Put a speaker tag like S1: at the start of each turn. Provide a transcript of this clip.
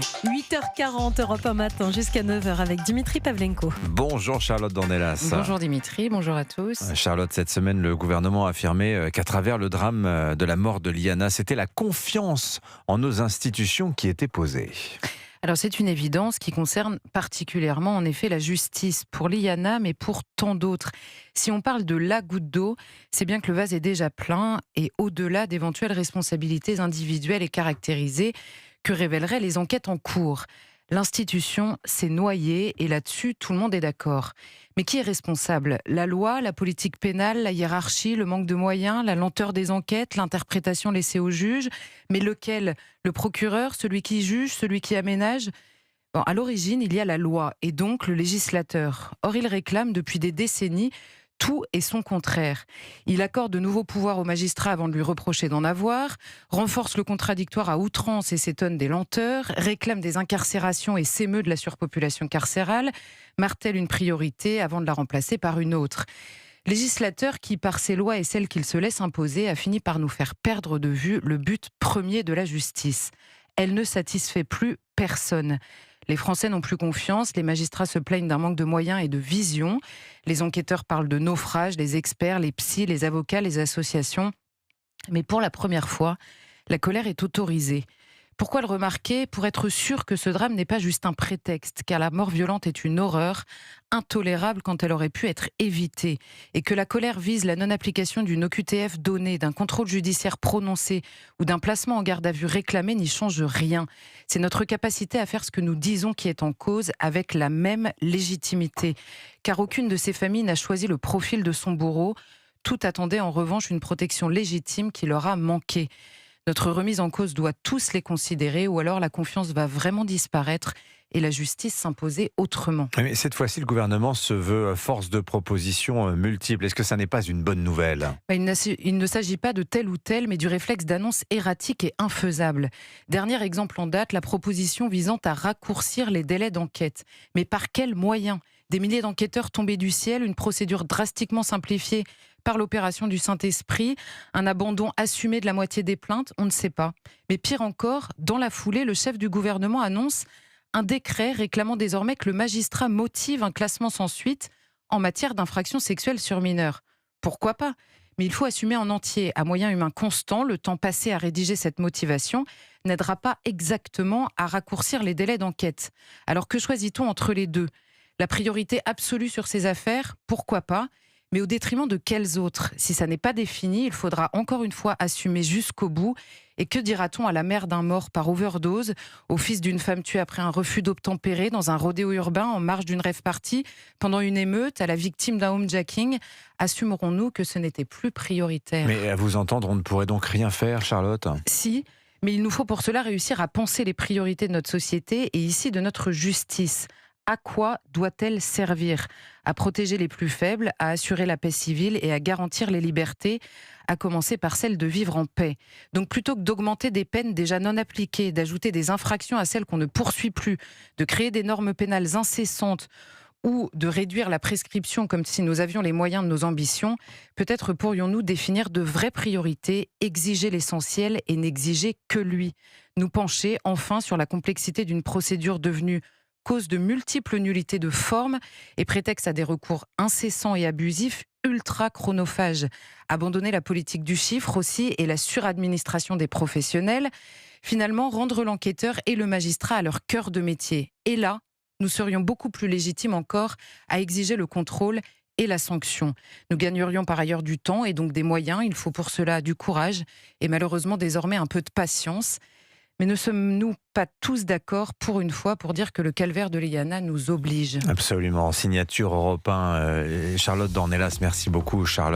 S1: 8h40, Europe 1 matin, jusqu'à 9h avec Dimitri Pavlenko.
S2: Bonjour Charlotte Dornelas.
S3: Bonjour Dimitri, bonjour à tous.
S2: Charlotte, cette semaine, le gouvernement a affirmé qu'à travers le drame de la mort de Liana, c'était la confiance en nos institutions qui était posée.
S3: Alors c'est une évidence qui concerne particulièrement en effet la justice pour Liana, mais pour tant d'autres. Si on parle de la goutte d'eau, c'est bien que le vase est déjà plein et au-delà d'éventuelles responsabilités individuelles et caractérisées que révéleraient les enquêtes en cours. L'institution s'est noyée et là-dessus, tout le monde est d'accord. Mais qui est responsable ? La loi, la politique pénale, la hiérarchie, le manque de moyens, la lenteur des enquêtes, l'interprétation laissée aux juges ? Mais lequel ? Le procureur, celui qui juge, celui qui aménage ? Bon, à l'origine, il y a la loi et donc le législateur. Or, il réclame depuis des décennies tout et son contraire. Il accorde de nouveaux pouvoirs aux magistrats avant de lui reprocher d'en avoir, renforce le contradictoire à outrance et s'étonne des lenteurs, réclame des incarcérations et s'émeut de la surpopulation carcérale, martèle une priorité avant de la remplacer par une autre. Législateur qui, par ses lois et celles qu'il se laisse imposer, a fini par nous faire perdre de vue le but premier de la justice. Elle ne satisfait plus personne. Les Français n'ont plus confiance, les magistrats se plaignent d'un manque de moyens et de vision. Les enquêteurs parlent de naufrage, les experts, les psys, les avocats, les associations. Mais pour la première fois, la colère est autorisée. Pourquoi le remarquer ? Pour être sûr que ce drame n'est pas juste un prétexte, car la mort violente est une horreur intolérable quand elle aurait pu être évitée, et que la colère vise la non-application d'une OQTF donnée, d'un contrôle judiciaire prononcé ou d'un placement en garde à vue réclamé n'y change rien. C'est notre capacité à faire ce que nous disons qui est en cause avec la même légitimité, car aucune de ces familles n'a choisi le profil de son bourreau. Tout attendait en revanche une protection légitime qui leur a manqué. Notre remise en cause doit tous les considérer ou alors la confiance va vraiment disparaître et la justice s'imposer autrement.
S2: Mais cette fois-ci, le gouvernement se veut force de propositions multiples. Est-ce que ça n'est pas une bonne nouvelle ?
S3: Il ne s'agit pas de tel ou tel, mais du réflexe d'annonce erratique et infaisable. Dernier exemple en date, la proposition visant à raccourcir les délais d'enquête. Mais par quels moyens ? Des milliers d'enquêteurs tombés du ciel, une procédure drastiquement simplifiée par l'opération du Saint-Esprit, un abandon assumé de la moitié des plaintes, on ne sait pas. Mais pire encore, dans la foulée, le chef du gouvernement annonce un décret réclamant désormais que le magistrat motive un classement sans suite en matière d'infraction sexuelle sur mineurs. Pourquoi pas ? Mais il faut assumer en entier, à moyens humains constants, le temps passé à rédiger cette motivation n'aidera pas exactement à raccourcir les délais d'enquête. Alors que choisit-on entre les deux ? La priorité absolue sur ces affaires, pourquoi pas ? Mais au détriment de quels autres ? Si ça n'est pas défini, il faudra encore une fois assumer jusqu'au bout. Et que dira-t-on à la mère d'un mort par overdose, au fils d'une femme tuée après un refus d'obtempérer dans un rodéo urbain en marge d'une rave party, pendant une émeute, à la victime d'un homejacking ? Assumerons-nous que ce n'était plus prioritaire ?
S2: Mais à vous entendre, on ne pourrait donc rien faire, Charlotte ?
S3: Si, mais il nous faut pour cela réussir à penser les priorités de notre société et ici de notre justice. À quoi doit-elle servir ? À protéger les plus faibles, à assurer la paix civile et à garantir les libertés, à commencer par celle de vivre en paix. Donc plutôt que d'augmenter des peines déjà non appliquées, d'ajouter des infractions à celles qu'on ne poursuit plus, de créer des normes pénales incessantes ou de réduire la prescription comme si nous avions les moyens de nos ambitions, peut-être pourrions-nous définir de vraies priorités, exiger l'essentiel et n'exiger que lui. Nous pencher enfin sur la complexité d'une procédure devenue cause de multiples nullités de forme et prétexte à des recours incessants et abusifs, ultra chronophages. Abandonner la politique du chiffre aussi et la suradministration des professionnels. Finalement, rendre l'enquêteur et le magistrat à leur cœur de métier. Et là, nous serions beaucoup plus légitimes encore à exiger le contrôle et la sanction. Nous gagnerions par ailleurs du temps et donc des moyens. Il faut pour cela du courage et malheureusement désormais un peu de patience. Mais ne sommes-nous pas tous d'accord pour une fois pour dire que le calvaire de Liana nous oblige ?
S2: Absolument. Signature Europe 1. Charlotte Dornelas, merci beaucoup, Charlotte.